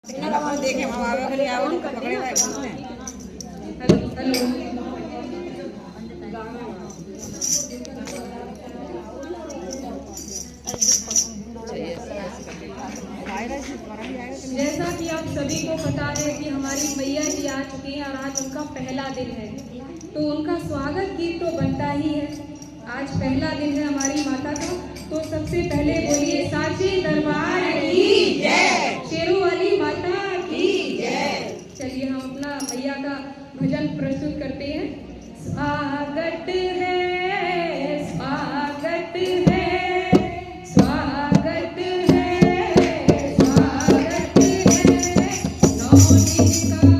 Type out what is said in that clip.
देखे हमारा खाली आवत पकड़े रहे उसने हेलो जैसा कि आप सभी को पता है कि हमारी मैया जी आ चुकी हैं और आज उनका पहला दिन है, तो उनका स्वागत गीत तो बनता ही है। आज पहला दिन है हमारी माता का, तो सबसे पहले बोलिए साचे दरबार की जय, शेरों वाली माता की जय। चलिए हम अपना मैया का भजन प्रस्तुत करते हैं। स्वागत है, स्वागत है, स्वागत है, स्वागत है, नौ दिन का